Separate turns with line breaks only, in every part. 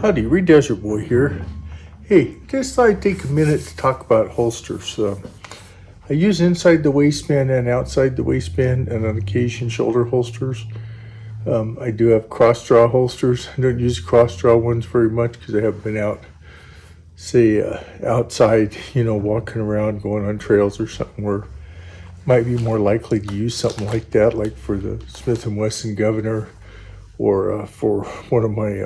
Howdy, Reed Desert Boy here. Hey, just thought I'd take a minute to talk about holsters. I use inside the waistband and outside the waistband, and on occasion shoulder holsters. I do have cross-draw holsters. I don't use cross-draw ones very much because I haven't been out, say, outside, walking around, going on trails or something where might be more likely to use something like that, like for the Smith and Wesson Governor or for one of my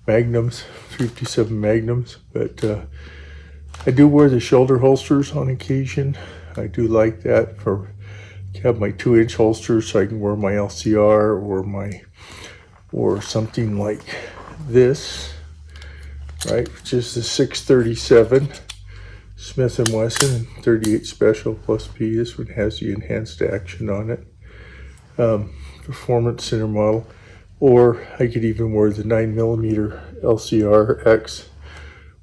Magnums, 357 Magnums. But I do wear the shoulder holsters on occasion. I do like that for have my 2-inch holsters so I can wear my LCR or something like this, right, which is the 637 Smith and Wesson 38 Special plus P. This one has the enhanced action on it, performance center model. Or I could even wear the 9mm LCR X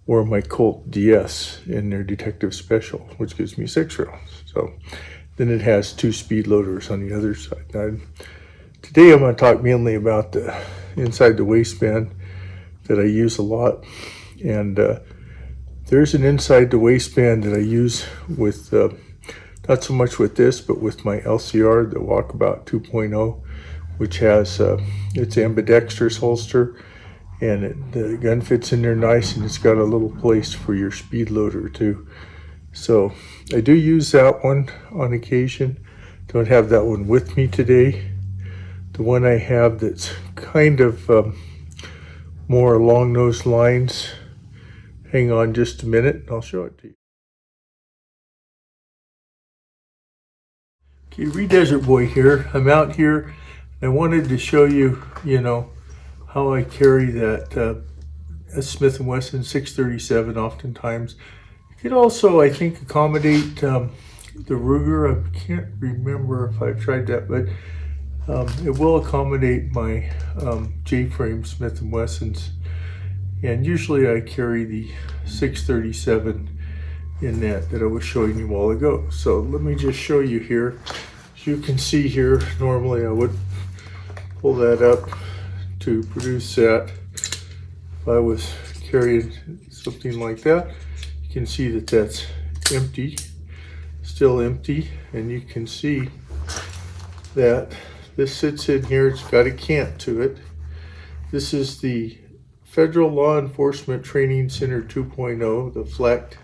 or my Colt DS in their Detective Special, which gives me 6 rounds. So then it has 2 speed loaders on the other side. Now, today I'm going to talk mainly about the inside the waistband that I use a lot. And there's an inside the waistband that I use with, not so much with this, but with my LCR, the Walkabout 2.0. which has its ambidextrous holster, and the gun fits in there nice, and it's got a little place for your speed loader too. So I do use that one on occasion. Don't have that one with me today. The one I have that's kind of more along those lines, hang on just a minute, I'll show it to you. Okay, Reed Desert Boy here. I'm out here. I wanted to show you, how I carry that Smith & Wesson 637 oftentimes. It could also, I think, accommodate the Ruger. I can't remember if I've tried that, but it will accommodate my J-frame Smith & Wessons. And usually I carry the 637 in that I was showing you a while ago. So let me just show you here. As you can see here, normally I would pull that up to produce that. If I was carrying something like that, you can see that that's empty, still empty, and you can see that this sits in here. It's got a cant to it. This is the Federal Law Enforcement Training Center 2.0, the FLETC,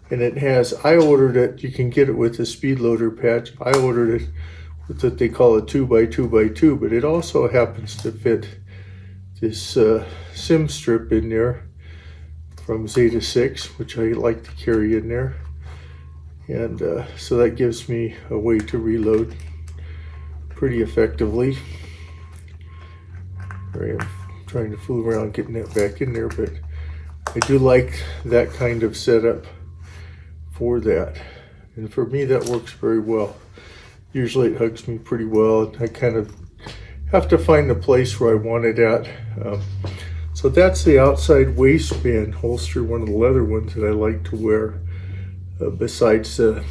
and it has, I ordered it, you can get it with a speed loader patch. I ordered it with what they call a 2x2x2, but it also happens to fit this Sym-Strip in there from Zeta 6, which I like to carry in there. And so that gives me a way to reload pretty effectively. I'm trying to fool around getting that back in there, but I do like that kind of setup for that. And for me, that works very well. Usually it hugs me pretty well. I kind of have to find the place where I want it at. So that's the outside waistband holster, one of the leather ones that I like to wear, besides the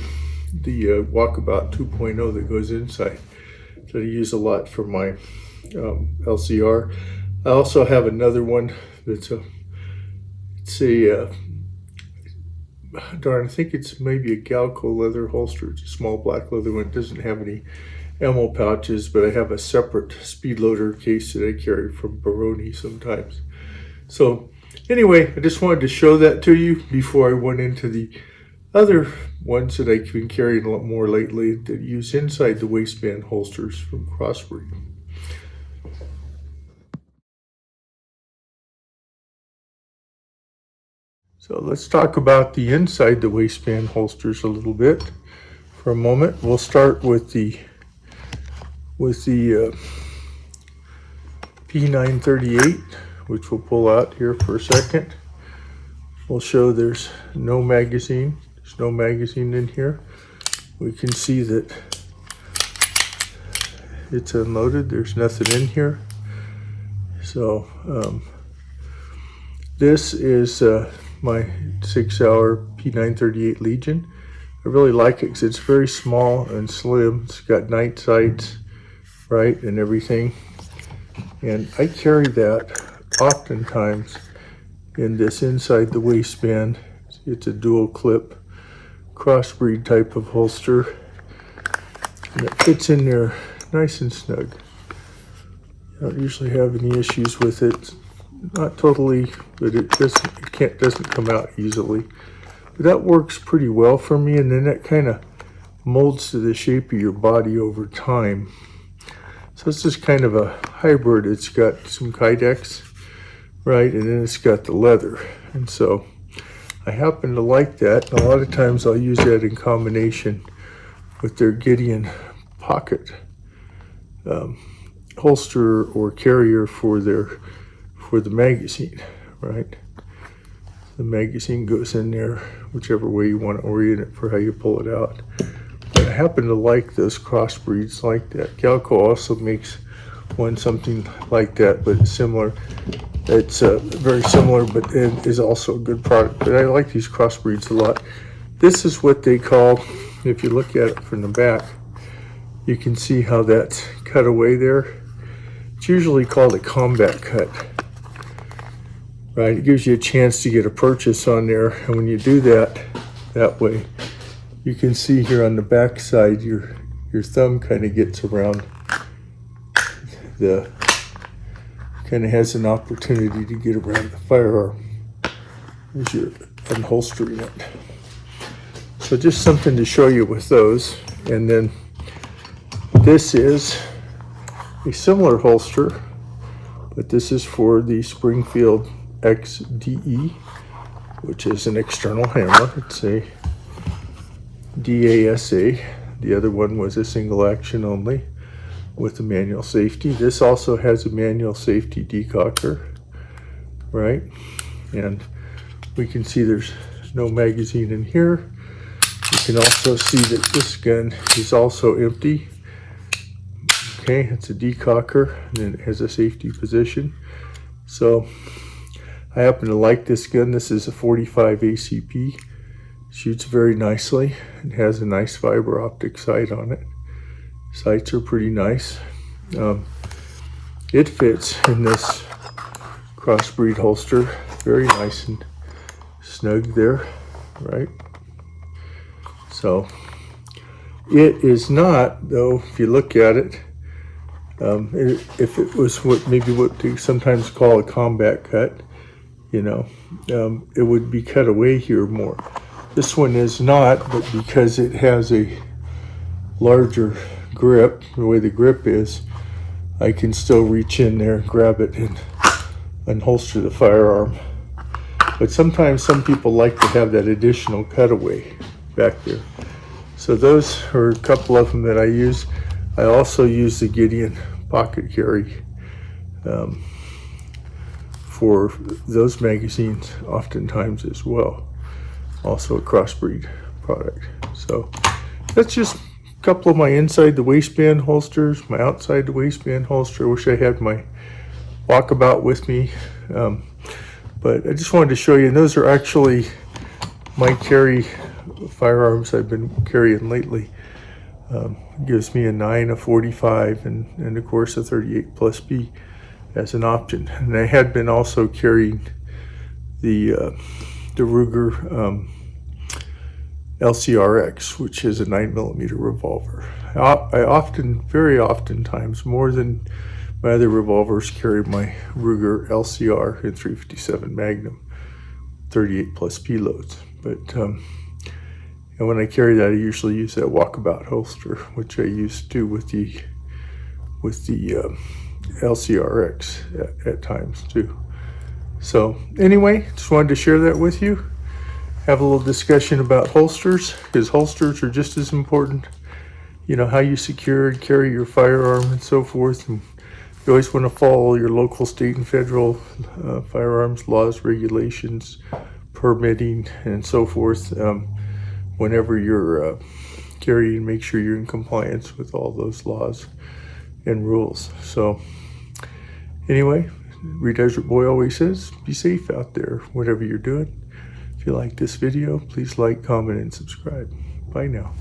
Walkabout 2.0 that goes inside, that I use a lot for my LCR. I also have another one that's I think it's maybe a Galco leather holster. It's a small black leather one. It doesn't have any ammo pouches, but I have a separate speed loader case that I carry from Baroni sometimes. So anyway, I just wanted to show that to you before I went into the other ones that I've been carrying a lot more lately that use inside the waistband holsters from Crossbreed. So let's talk about the inside the waistband holsters a little bit for a moment. We'll start with the P938, which we'll pull out here for a second. We'll show there's no magazine. There's no magazine in here. We can see that it's unloaded. There's nothing in here. So this is my 6-hour P938 Legion. I really like it because it's very small and slim. It's got night sights, right, and everything. And I carry that oftentimes in this inside the waistband. It's a dual clip crossbreed type of holster, and it fits in there nice and snug. I don't usually have any issues with it. Not totally, but it doesn't come out easily. But that works pretty well for me, and then that kind of molds to the shape of your body over time. So it's just kind of a hybrid. It's got some Kydex, right, and then it's got the leather. And so I happen to like that. And a lot of times I'll use that in combination with their Gideon pocket holster or carrier for the magazine, right? The magazine goes in there, whichever way you want to orient it for how you pull it out. But I happen to like those crossbreeds like that. Galco also makes one something like that, but similar. It's very similar, but it is also a good product. But I like these crossbreeds a lot. This is what they call, if you look at it from the back, you can see how that's cut away there. It's usually called a combat cut. Right, it gives you a chance to get a purchase on there, and when you do that way, you can see here on the back side, your thumb kind of gets around kind of has an opportunity to get around the firearm as you're unholstering it. So just something to show you with those. And then this is a similar holster, but this is for the Springfield XD-E, which is an external hammer. It's a DASA. The other one was a single action only with a manual safety. This also has a manual safety decocker, right? And we can see there's no magazine in here. You can also see that this gun is also empty. Okay, it's a decocker, and then it has a safety position. So I happen to like this gun. This is a 45 ACP. Shoots very nicely. It has a nice fiber optic sight on it. Sights are pretty nice. It fits in this crossbreed holster. Very nice and snug there, right? So it is not, though, if you look at it, if it was what they sometimes call a combat cut, you know, it would be cut away here more. This one is not, but because it has a larger grip, the way the grip is, I can still reach in there and grab it and unholster the firearm. But sometimes some people like to have that additional cutaway back there. So those are a couple of them that I use. I also use the Gideon pocket carry for those magazines oftentimes as well. Also a crossbreed product. So that's just a couple of my inside the waistband holsters, my outside the waistband holster. I wish I had my walkabout with me, but I just wanted to show you. And those are actually my carry firearms I've been carrying lately. Gives me a 9, a 45, and of course a 38+P as an option. And I had been also carrying the Ruger LCRX, which is a 9mm revolver. I very oftentimes, more than my other revolvers, carry my Ruger LCR in 357 Magnum 38+P loads. But and when I carry that, I usually use that walkabout holster, which I used to with the LCRX at times too. So anyway, just wanted to share that with you. Have a little discussion about holsters, because holsters are just as important. You know, how you secure and carry your firearm and so forth. And you always want to follow your local, state, and federal firearms laws, regulations, permitting, and so forth. Whenever you're carrying, make sure you're in compliance with all those laws and rules. So anyway, Reed Desert Boy always says, be safe out there, whatever you're doing. If you like this video, please like, comment, and subscribe. Bye now.